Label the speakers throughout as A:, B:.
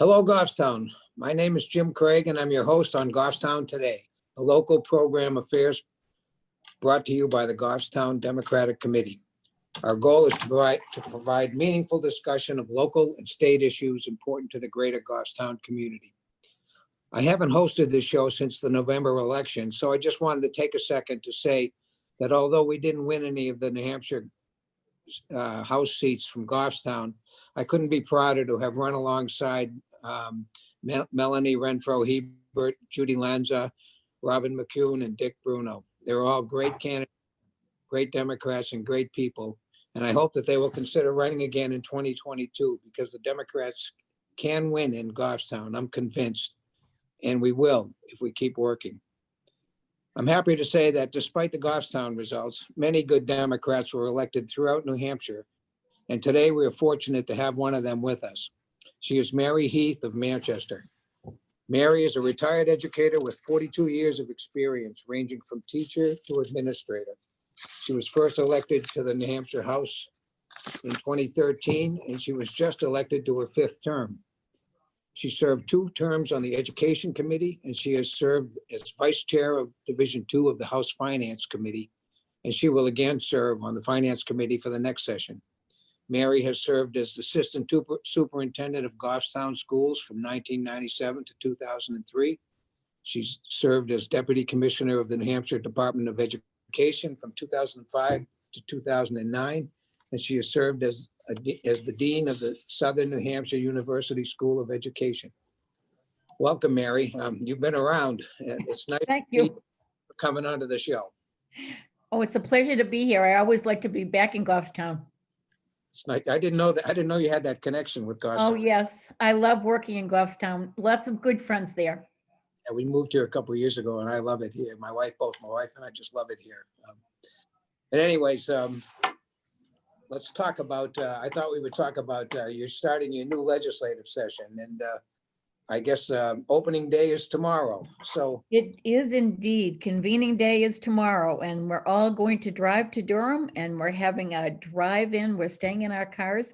A: Hello, Goffstown. My name is Jim Craig, and I'm your host on Goffstown Today, a local program affairs brought to you by the Goffstown Democratic Committee. Our goal is to provide meaningful discussion of local and state issues important to the greater Goffstown community. I haven't hosted this show since the November election, so I just wanted to take a second to say that although we didn't win any of the New Hampshire House seats from Goffstown, I couldn't be prouder to have run alongside Melanie Renfro Hebert, Judy Lanza, Robin McCune, and Dick Bruno. They're all great candidates, great Democrats, and great people. And I hope that they will consider running again in 2022 because the Democrats can win in Goffstown. I'm convinced, and we will if we keep working. I'm happy to say that despite the Goffstown results, many good Democrats were elected throughout New Hampshire. And today we are fortunate to have one of them with us. She is Mary Heath of Manchester. Mary is a retired educator with 42 years of experience, ranging from teacher to administrator. She was first elected to the New Hampshire House in 2013, and she was just elected to her 5th term. She served 2 terms on the Education Committee, and she has served as Vice Chair of Division 2 of the House Finance Committee, and she will again serve on the Finance Committee for the next session. Mary has served as Assistant Superintendent of Goffstown Schools from 1997 to 2003. She's served as Deputy Commissioner of the New Hampshire Department of Education from 2005 to 2009. And she has served as the Dean of the Southern New Hampshire University School of Education. Welcome, Mary. You've been around. It's nice.
B: Thank you
A: for coming onto the show.
B: Oh, it's a pleasure to be here. I always like to be back in Goffstown.
A: It's nice. I didn't know you had that connection with Goffstown.
B: Oh, yes. I love working in Goffstown. Lots of good friends there.
A: Yeah, we moved here a couple of years ago, and I love it here. Both my wife and I just love it here. But anyways, let's talk about, I thought we would talk about you're starting your new legislative session, and I guess opening day is tomorrow. So
B: it is indeed. Convening day is tomorrow, and we're all going to drive to Durham, and we're having a drive-in. We're staying in our cars.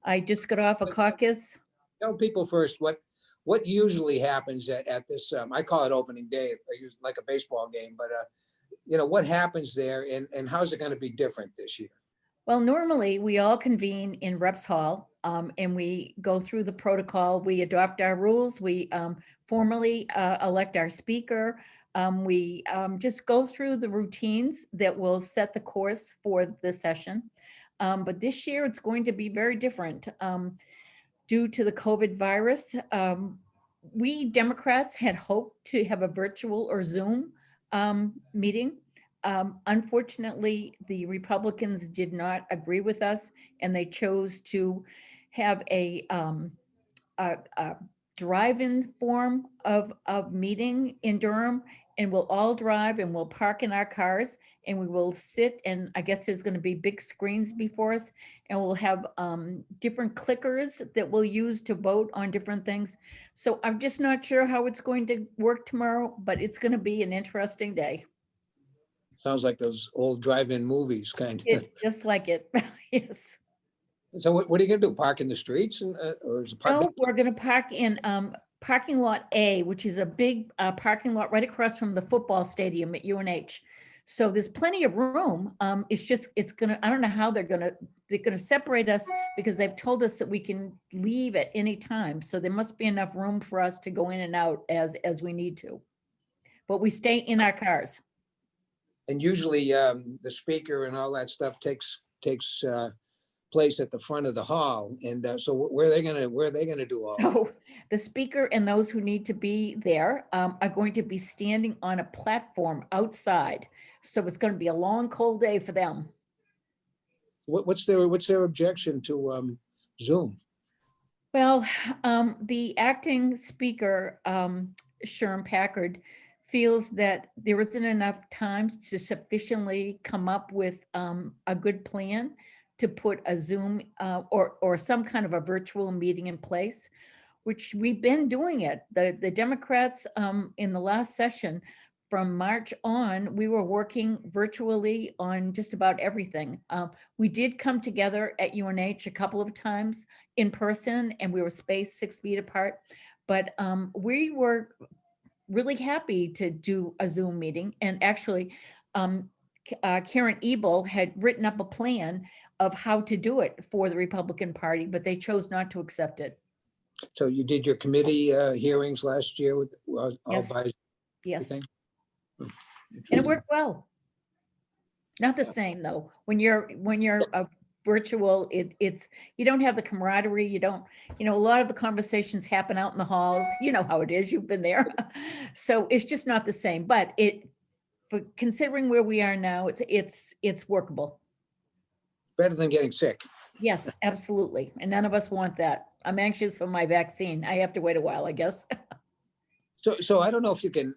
B: I just got off a caucus.
A: Tell people first what usually happens at this. I call it opening day. I use like a baseball game, but what happens there, and how's it going to be different this year?
B: Well, normally we all convene in Reps Hall and we go through the protocol. We adopt our rules. We formally elect our speaker. We just go through the routines that will set the course for the session. But this year it's going to be very different due to the COVID virus. We Democrats had hoped to have a virtual or Zoom meeting. Unfortunately, the Republicans did not agree with us, and they chose to have a drive-in form of meeting in Durham, and we'll all drive and we'll park in our cars and we will sit, and I guess there's going to be big screens before us, and we'll have different clickers that we'll use to vote on different things. So I'm just not sure how it's going to work tomorrow, but it's going to be an interesting day.
A: Sounds like those old drive-in movies, kind of.
B: Just like it, yes.
A: So what are you going to do? Park in the streets, or is it park?
B: No, we're going to park in parking lot A, which is a big parking lot right across from the football stadium at UNH. So there's plenty of room. It's gonna. I don't know how they're gonna separate us because they've told us that we can leave at any time. So there must be enough room for us to go in and out as we need to. But we stay in our cars.
A: And usually the speaker and all that stuff takes place at the front of the hall. And so where are they gonna do all that?
B: So the speaker and those who need to be there are going to be standing on a platform outside. So it's going to be a long, cold day for them.
A: What's their objection to Zoom?
B: Well, the acting speaker, Sherm Packard, feels that there isn't enough time to sufficiently come up with a good plan to put a Zoom or some kind of a virtual meeting in place, which we've been doing it. The Democrats in the last session from March on, we were working virtually on just about everything. We did come together at UNH a couple of times in person, and we were spaced 6 feet apart. But we were really happy to do a Zoom meeting. And actually, Karen Ebel had written up a plan of how to do it for the Republican Party, but they chose not to accept it.
A: So you did your committee hearings last year with all
B: Yes.
A: by
B: Yes,
A: everything?
B: and it
A: Interesting.
B: worked well. Not the
A: Yeah.
B: same though. When you're virtual, it's you don't have the camaraderie. You don't, a lot of the conversations happen out in the halls. You know how it is. You've been there, so it's just not the same. But for considering where we are now, it's workable.
A: Better than getting sick.
B: Yes, absolutely, and none of us want that. I'm anxious for my vaccine. I have to wait a while, I guess.
A: So I don't know if you can,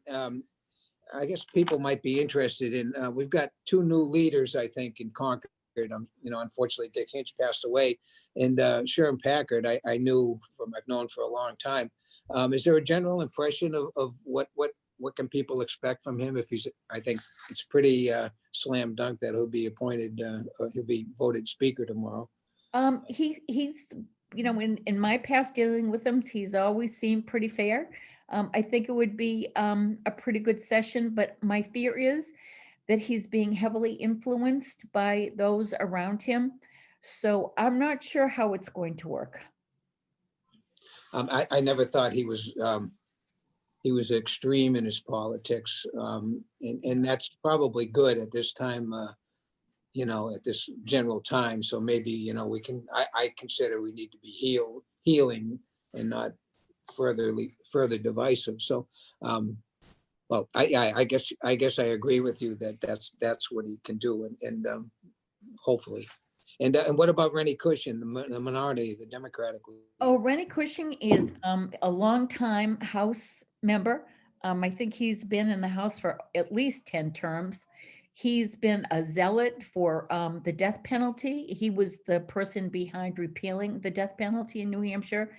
A: I guess people might be interested in, we've got 2 new leaders, I think, in Concord. Unfortunately, Dick Hinch passed away, and Sharon Packard, I've known for a long time. Is there a general impression of what can people expect from him? I think it's pretty slam dunk that he'll be appointed, or he'll be voted speaker tomorrow.
B: He's, in my past dealing with him, he's always seemed pretty fair. I think it would be a pretty good session, but my fear is that he's being heavily influenced by those around him. So I'm not sure how it's going to work.
A: I never thought he was extreme in his politics, and that's probably good at this time. At this general time. So maybe, I consider we need to be healing and not further divisive. So, well, I guess I agree with you that that's what he can do, and hopefully. And what about Rennie Cushing, the minority, the Democratic leader?
B: Oh, Rennie Cushing is a longtime House member. I think he's been in the House for at least 10 terms. He's been a zealot for the death penalty. He was the person behind repealing the death penalty in New Hampshire.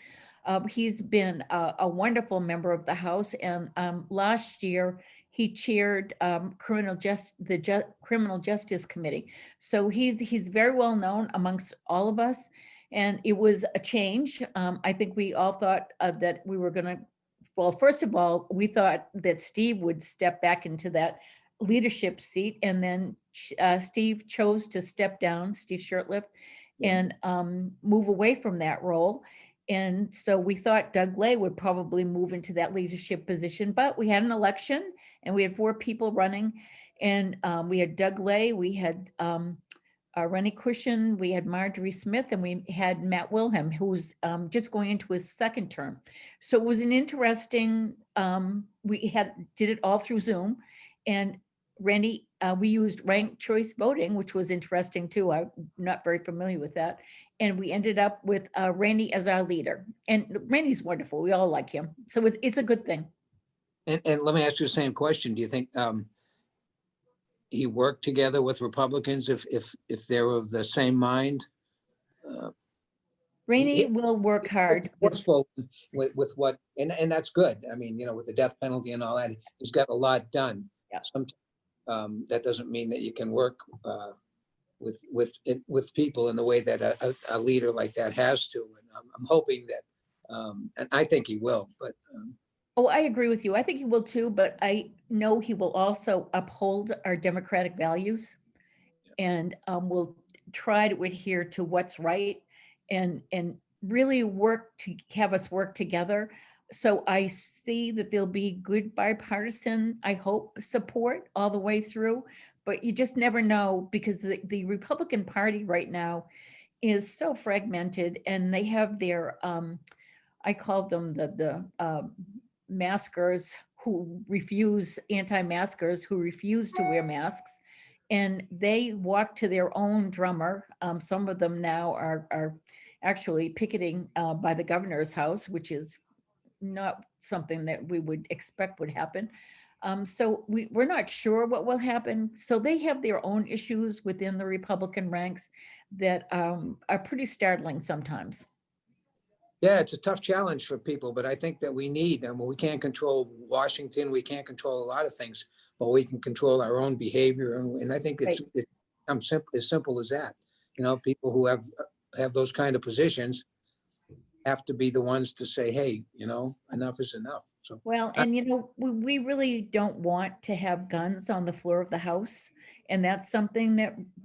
B: He's been a wonderful member of the House, and last year he chaired Criminal Justice Committee. So he's very well known amongst all of us, and it was a change. I think we all thought that we were going to. Well, first of all, we thought that Steve would step back into that leadership seat, and then Steve chose to step down, Steve Shurtleff, and move away from that role. And so we thought Doug Lay would probably move into that leadership position, but we had an election and we had 4 people running, and we had Doug Lay, we had Rennie Cushing, we had Marjorie Smith, and we had Matt Wilhelm, who's just going into his 2nd term. So it was an interesting, we did it all through Zoom, and Rennie, we used ranked choice voting, which was interesting too. I'm not very familiar with that. And we ended up with Rennie as our leader. And Rennie's wonderful. We all like him. So it's a good thing.
A: And let me ask you the same question. Do you think he worked together with Republicans if they're of the same mind?
B: Rennie will work hard.
A: Forceful with what, and that's good. I mean, with the death penalty and all that, he's got a lot done.
B: Yep.
A: Sometimes that doesn't mean that you can work with people in the way that a leader like that has to. And I'm hoping that, and I think he will. But
B: oh, I agree with you. I think he will too. But I know he will also uphold our democratic values, and will try to adhere to what's right, and really work to have us work together. So I see that there'll be good bipartisan, I hope, support all the way through, but you just never know, because the Republican Party right now is so fragmented, and they have their, I call them the maskers who refuse, anti-maskers who refuse to wear masks, and they walk to their own drummer. Some of them now are actually picketing by the governor's house, which is not something that we would expect would happen. So we're not sure what will happen. So they have their own issues within the Republican ranks that are pretty startling sometimes.
A: yeah, it's a tough challenge for people, but I think that we need, we can't control Washington. We can't control a lot of things. but we can control our own behavior. And I think it's as simple as that. You know, people who have those kind of positions have to be the ones to say, hey, you know, enough is enough. So,
B: Well, and you know, we really don't want to have guns on the floor of the house. And that's something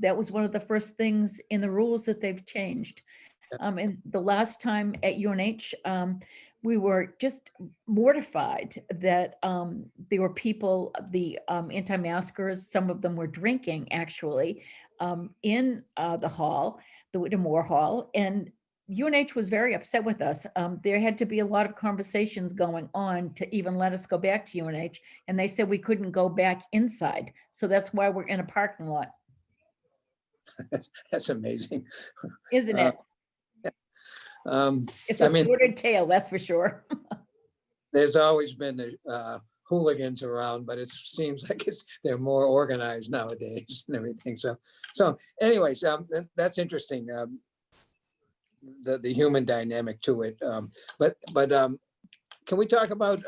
B: that was one of the first things in the rules that they've changed. And the last time at UNH, we were just mortified that there were people, the anti-maskers, some of them were drinking actually in the hall, the Whittemore Hall, and UNH was very upset with us. There had to be a lot of conversations going on to even let us go back to UNH, and they said we couldn't go back inside. So that's why we're in a parking lot.
A: that's amazing.
B: Isn't it? It's
A: I
B: a
A: mean,
B: sordid tale, that's for sure.
A: there's always been hooligans around, but it seems like they're more organized nowadays and everything. So anyways, that's interesting. The human dynamic to it. But can we talk about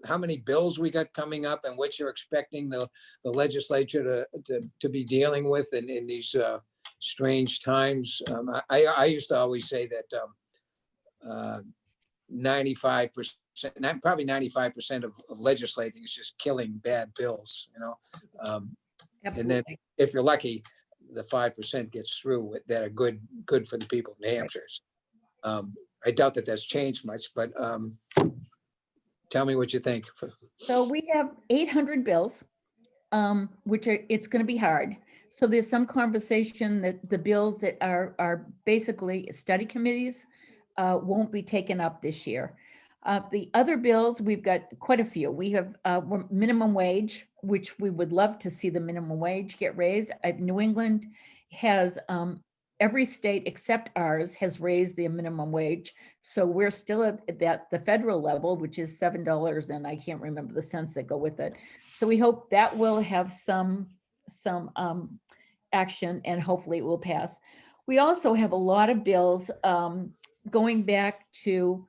A: how many bills we got coming up and what you're expecting the legislature to be dealing with in these strange times? I used to always say that 95%, probably 95% of legislating is just killing bad bills, you know. And then
B: Absolutely.
A: if you're lucky, the 5% gets through that are good for the people of New Hampshire. I doubt that that's changed much, but tell me what you think.
B: So we have 800 bills, it's going to be hard. So there's some conversation that the bills that are basically study committees won't be taken up this year. The other bills, we've got quite a few. We have minimum wage, which we would love to see the minimum wage get raised. New England has, every state except ours has raised the minimum wage. So we're still at the federal level, which is $7, and I can't remember the cents that go with it. So we hope that will have some action, and hopefully it will pass. We also have a lot of bills going back to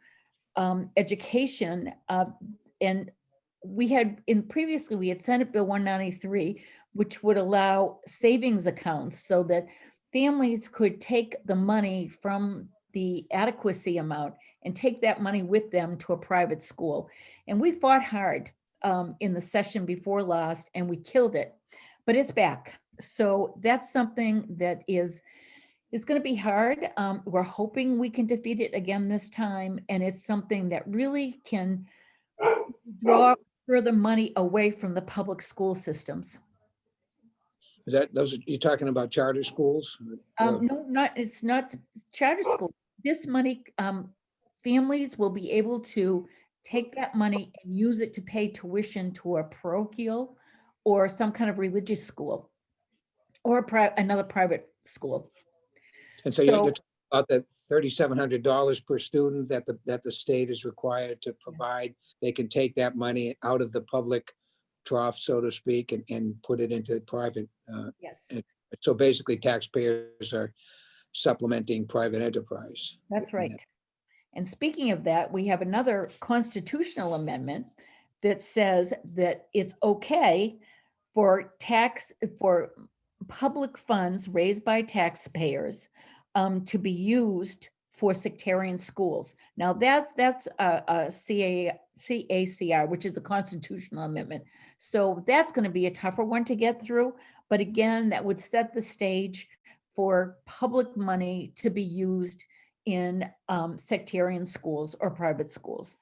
B: education, and previously we had Senate Bill 193, which would allow savings accounts so that families could take the money from the adequacy amount and take that money with them to a private school. And we fought hard in the session before last, and we killed it, but it's back. So that's something that is going to be hard. We're hoping we can defeat it again this time, and it's something that really can draw further money away from the public school systems.
A: Is that you're talking about charter schools?
B: No, it's not charter school. This money, families will be able to take that money and use it to pay tuition to a parochial or some kind of religious school or another private school.
A: And so you're talking about that $3,700 per student that the state is required to provide. They can take that money out of the public trough, so to speak, and put it into private.
B: Yes.
A: So basically taxpayers are supplementing private enterprise.
B: That's right. And speaking of that, we have another constitutional amendment that says that it's okay for public funds raised by taxpayers to be used for sectarian schools. Now that's a CACR, which is a constitutional amendment. So that's going to be a tougher one to get through. But again, that would set the stage for public money to be used in sectarian schools or private schools.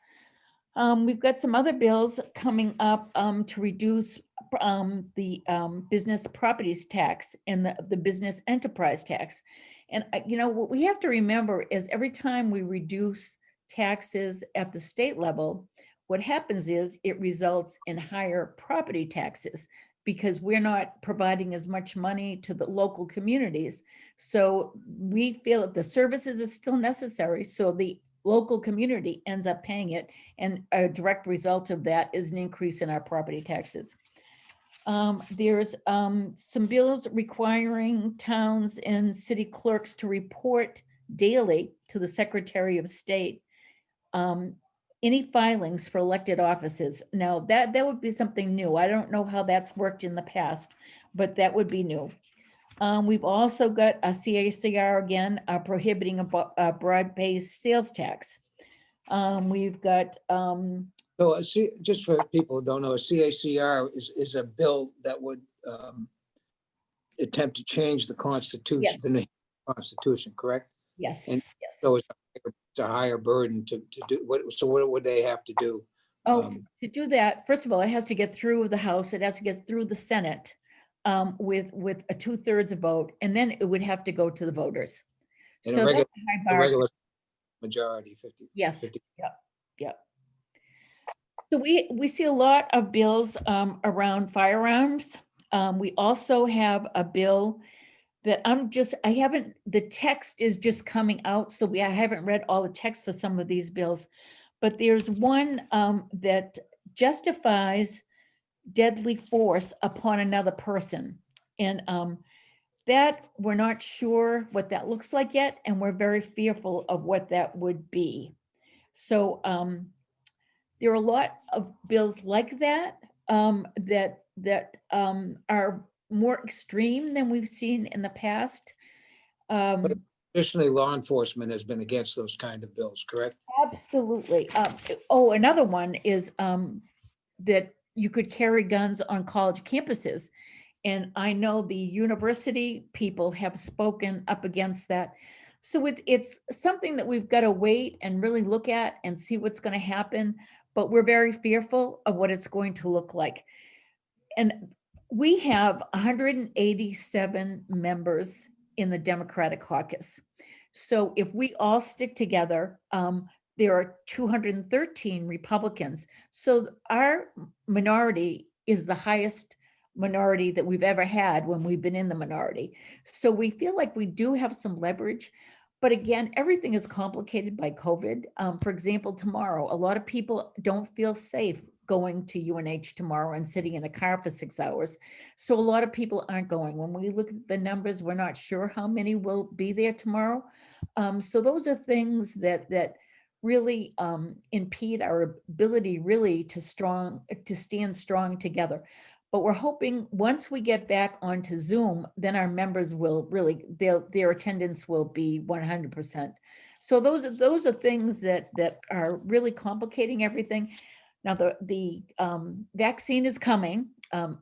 B: We've got some other bills coming up to reduce the business properties tax and the business enterprise tax. And you know, what we have to remember is every time we reduce taxes at the state level, what happens is it results in higher property taxes because we're not providing as much money to the local communities. So we feel that the services is still necessary. So the local community ends up paying it. And a direct result of that is an increase in our property taxes. There's some bills requiring towns and city clerks to report daily to the Secretary of State any filings for elected offices. Now, that would be something new. I don't know how that's worked in the past, but that would be new. We've also got a CACR again, prohibiting a broad-based sales tax. We've got,
A: So just for people who don't know, a CACR is a bill that would attempt to change the Constitution,
B: Yes.
A: the new Constitution, correct?
B: yes,
A: And
B: yes.
A: so it's a higher burden to do what, so what would they have to do?
B: Oh, to do that, first of all, it has to get through the House, it has to get through the Senate with a 2/3 vote, and then it would have to go to the voters.
A: And
B: So that's a high
A: a
B: bar.
A: regular majority, 50.
B: Yes,
A: 50.
B: yeah. So we see a lot of bills around firearms. We also have a bill that the text is just coming out, so I haven't read all the text for some of these bills. But there's one that justifies deadly force upon another person. And that we're not sure what that looks like yet, and we're very fearful of what that would be. So there are a lot of bills like that that are more extreme than we've seen in the past.
A: Traditionally, law enforcement has been against those kind of bills, correct?
B: Absolutely. Oh, another one is that you could carry guns on college campuses. And I know the university people have spoken up against that. So it's something that we've got to wait and really look at and see what's going to happen. But we're very fearful of what it's going to look like. And we have 187 members in the Democratic caucus. So if we all stick together, there are 213 Republicans. So our minority is the highest minority that we've ever had when we've been in the minority. So we feel like we do have some leverage. But again, everything is complicated by COVID. For example, tomorrow, a lot of people don't feel safe going to UNH tomorrow and sitting in a car for 6 hours. So a lot of people aren't going. When we look at the numbers, we're not sure how many will be there tomorrow. So those are things that really impede our ability really to stand strong together. But we're hoping once we get back onto Zoom, then our members will really, their attendance will be 100%. So those are things that are really complicating everything. Now the vaccine is coming. I'm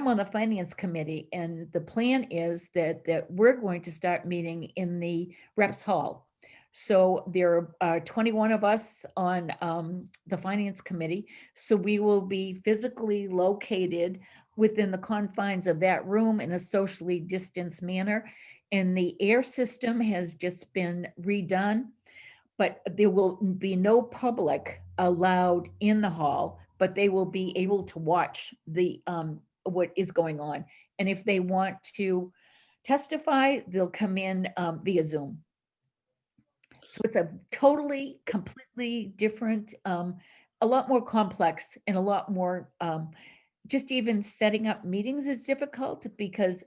B: on the finance committee, and the plan is that we're going to start meeting in the reps hall. So there are 21 of us on the finance committee. So we will be physically located within the confines of that room in a socially distanced manner. And the air system has just been redone, but there will be no public allowed in the hall, but they will be able to watch the what is going on. And if they want to testify, they'll come in via Zoom. So it's a totally, completely different, a lot more complex and a lot more, just even setting up meetings is difficult because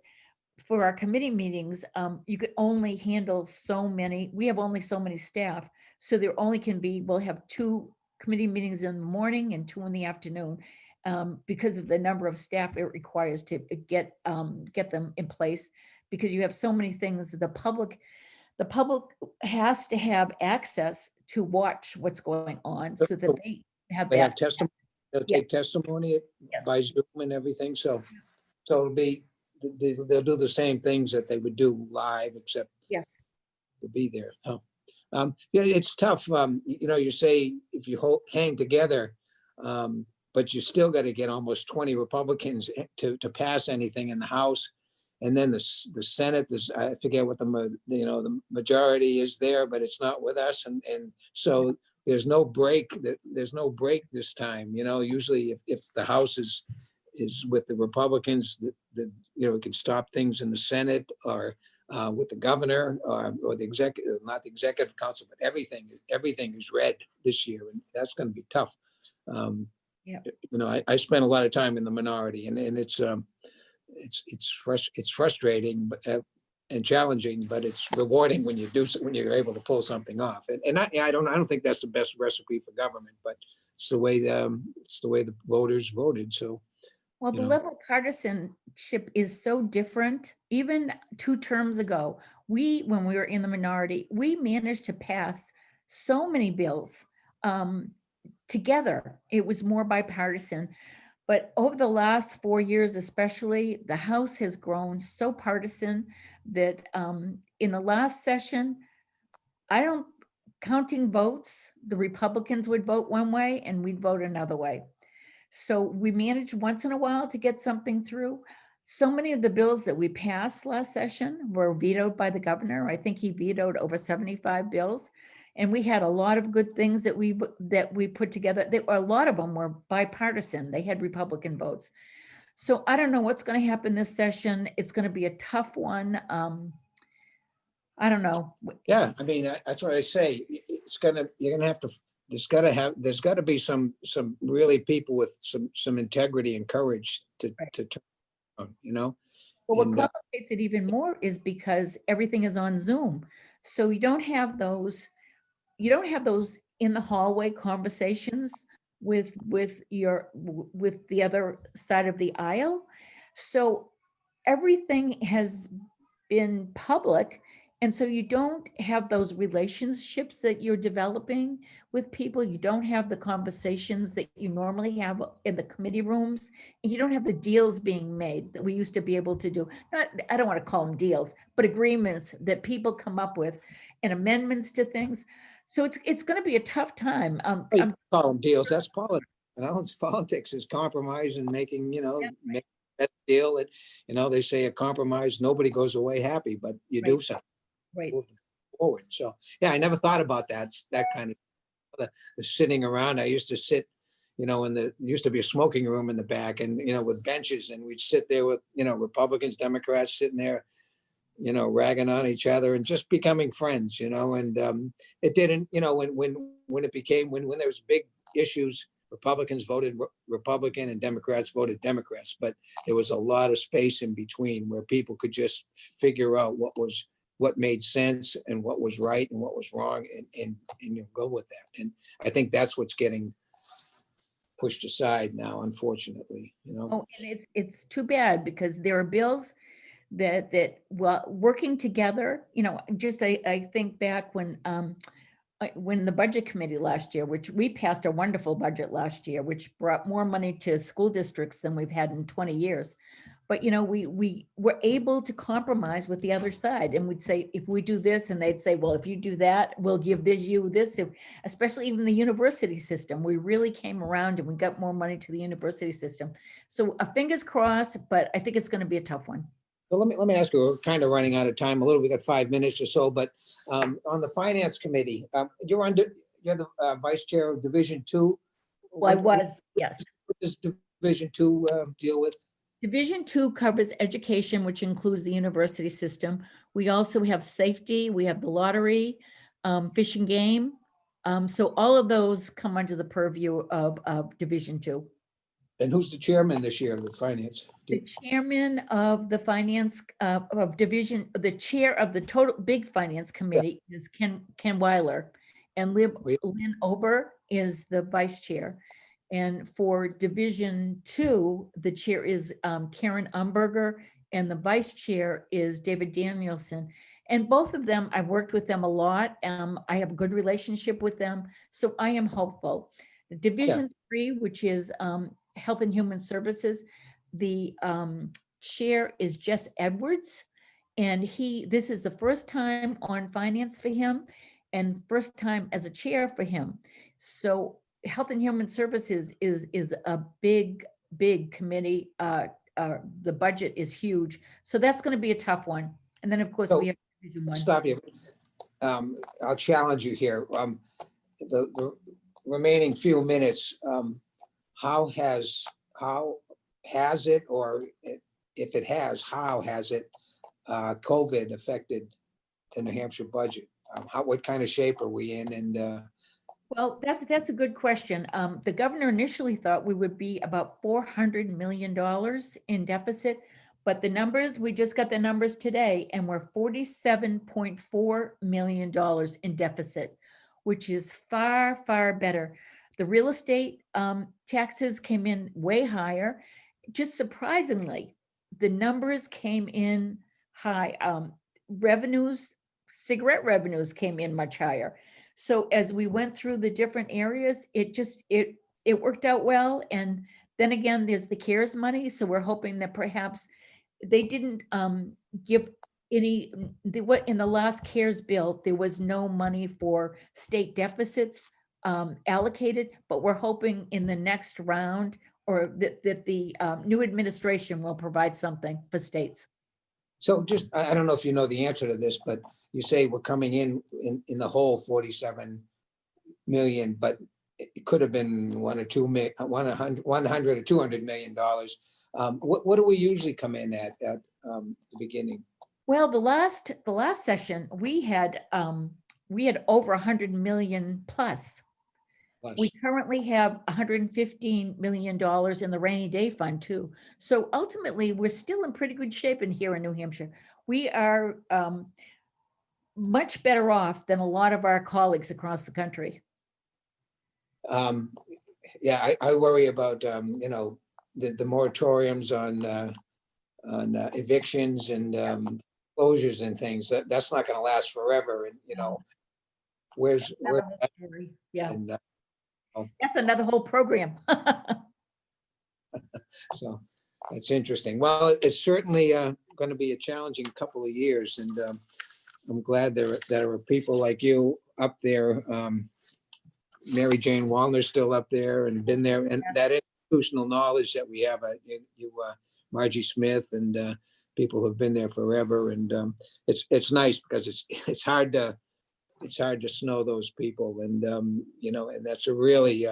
B: for our committee meetings, you could only handle so many, we have only so many staff. So there only can be, we'll have 2 committee meetings in the morning and 2 in the afternoon because of the number of staff it requires to get them in place, because you have so many things. The public has to have access to watch what's going on so that they have
A: They have
B: that.
A: testimony, they'll
B: Yeah.
A: take testimony
B: Yes.
A: by Zoom and everything, so it'll be, they'll do the same things that they would do live, except
B: Yes.
A: to be there. Oh. Yeah, it's tough. You say if you hang together, but you still got to get almost 20 Republicans to pass anything in the House. And then the Senate, I forget what the majority is there, but it's not with us. And so there's no break. There's no break this time. Usually if the House is with the Republicans, it can stop things in the Senate or with the governor or the executive, not the executive council, but everything is red this year, and that's going to be tough.
B: Yeah.
A: I spent a lot of time in the minority, and it's frustrating, but and challenging, but it's rewarding when you do, when you're able to pull something off. And I don't think that's the best recipe for government, but it's the way, the voters voted. So,
B: Well,
A: you
B: the
A: know,
B: level of partisanship is so different. Even 2 terms ago, when we were in the minority, we managed to pass so many bills together. It was more bipartisan. But over the last 4 years, especially, the House has grown so partisan that in the last session, I don't, counting votes, the Republicans would vote one way and we'd vote another way. So we managed once in a while to get something through. So many of the bills that we passed last session were vetoed by the governor. I think he vetoed over 75 bills. And we had a lot of good things that we put together. A lot of them were bipartisan. They had Republican votes. So I don't know what's going to happen this session. It's going to be a tough one. I don't know.
A: yeah, I mean, that's what I say. You're gonna have to, there's gotta be some really people with some integrity and courage to
B: Right.
A: turn on, you know?
B: Well, what
A: And,
B: complicates it even more is because everything is on Zoom. So you don't have those in the hallway conversations with the other side of the aisle. So everything has been public, and so you don't have those relationships that you're developing with people. You don't have the conversations that you normally have in the committee rooms, and you don't have the deals being made that we used to be able to do. I don't want to call them deals, but agreements that people come up with and amendments to things. So it's going to be a tough time.
A: you call them deals, that's politics. It's politics, is compromise and making,
B: Yeah.
A: make that deal that, they say a compromise, nobody goes away happy, but you do
B: Right.
A: something.
B: Right.
A: Move forward. So, yeah, I never thought about that kind of the sitting around. I used to sit, used to be a smoking room in the back, and with benches, and we'd sit there with Republicans, Democrats sitting there, ragging on each other and just becoming friends, and it didn't, when it became, when there was big issues, Republicans voted Republican and Democrats voted Democrats, but there was a lot of space in between where people could just figure out what made sense and what was right and what was wrong, and go with that. And I think that's what's getting pushed aside now, unfortunately.
B: Oh, and it's too bad because there are bills that well, working together, just I think back when the budget committee last year, which we passed a wonderful budget last year, which brought more money to school districts than we've had in 20 years. But we were able to compromise with the other side, and we'd say, if we do this, and they'd say, well, if you do that, we'll give you this. Especially even the university system, we really came around and we got more money to the university system. So fingers crossed, but I think it's going to be a tough one.
A: So let me ask you, we're kind of running out of time a little, we got 5 minutes or so, but on the finance committee, you're the vice chair of Division 2.
B: Well, I was, yes.
A: What does Division 2 deal with?
B: Division 2 covers education, which includes the university system. We also have safety, we have the lottery, fish and game. So all of those come under the purview of Division 2.
A: And who's the chairman this year of the finance?
B: The chairman of the finance of division, the chair of the total big finance committee is Ken Weiler, and Lynn Ober is the vice chair. And for Division 2, the chair is Karen Umberger, and the vice chair is David Danielson. And both of them, I've worked with them a lot. I have a good relationship with them, so I am hopeful. Division 3, which is Health and Human Services, the chair is Jess Edwards, and this is the first time on finance for him and first time as a chair for him. So Health and Human Services is a big committee. The budget is huge, so that's going to be a tough one. And then of course we have Division 1.
A: Stop you. I'll challenge you here. The remaining few minutes, how has it, or if it has, how has it COVID affected the New Hampshire budget? What kind of shape are we in? And
B: well, that's a good question. The governor initially thought we would be about $400 million in deficit, But the numbers, we just got the numbers today, and we're $47.4 million in deficit, which is far, far better. The real estate taxes came in way higher. Just surprisingly, the numbers came in high. Revenues, cigarette revenues came in much higher. So as we went through the different areas, it worked out well. And then again, there's the CARES money. So we're hoping that perhaps they didn't give any, what in the last CARES bill, there was no money for state deficits allocated, but we're hoping in the next round or that the new administration will provide something for states.
A: So just, I don't know if you know the answer to this, but you say we're coming in the whole 47 million, but it could have been 100 or 200 million dollars. What do we usually come in at the beginning?
B: Well, the last session, we had over 100 million plus.
A: Plus?
B: We currently have $115 million in the rainy day fund too. So ultimately, we're still in pretty good shape in here in New Hampshire. We are much better off than a lot of our colleagues across the country.
A: Yeah, I worry about, you know, the moratoriums on evictions and closures and things. That's not going to last forever. And, you know, where's
B: Another whole story. Yeah,
A: and
B: that's another whole program.
A: so that's interesting. Well, it's certainly going to be a challenging couple of years, and I'm glad there are people like you up there. Mary Jane Wallner's still up there and been there, and that institutional knowledge that we have, Margie Smith, and people who've been there forever, and it's nice because it's hard to snow those people, and you know, and that's a really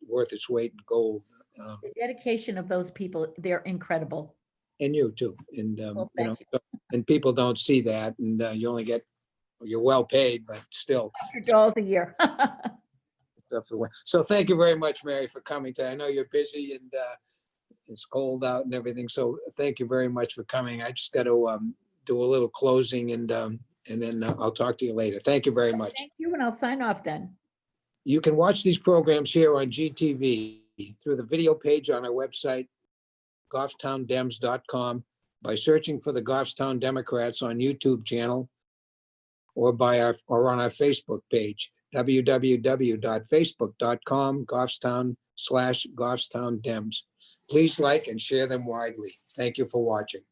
A: worth its weight in gold.
B: The dedication of those people, they're incredible.
A: And you too, and
B: Well,
A: you know,
B: thank you.
A: and people don't see that, and you only get, you're well paid, but still.
B: $100 a year.
A: So thank you very much, Mary, for coming today. I know you're busy and it's cold out and everything, so thank you very much for coming. I just got to do a little closing, and then I'll talk to you later. Thank you very much.
B: Thank you, and I'll sign off then.
A: You can watch these programs here on GTV through the video page on our website, goffstowndems.com, by searching for the Goffstown Democrats on YouTube channel, or on our Facebook page, www.facebook.com, Goffstown/Goffstown Dems. Please like and share them widely. Thank you for watching.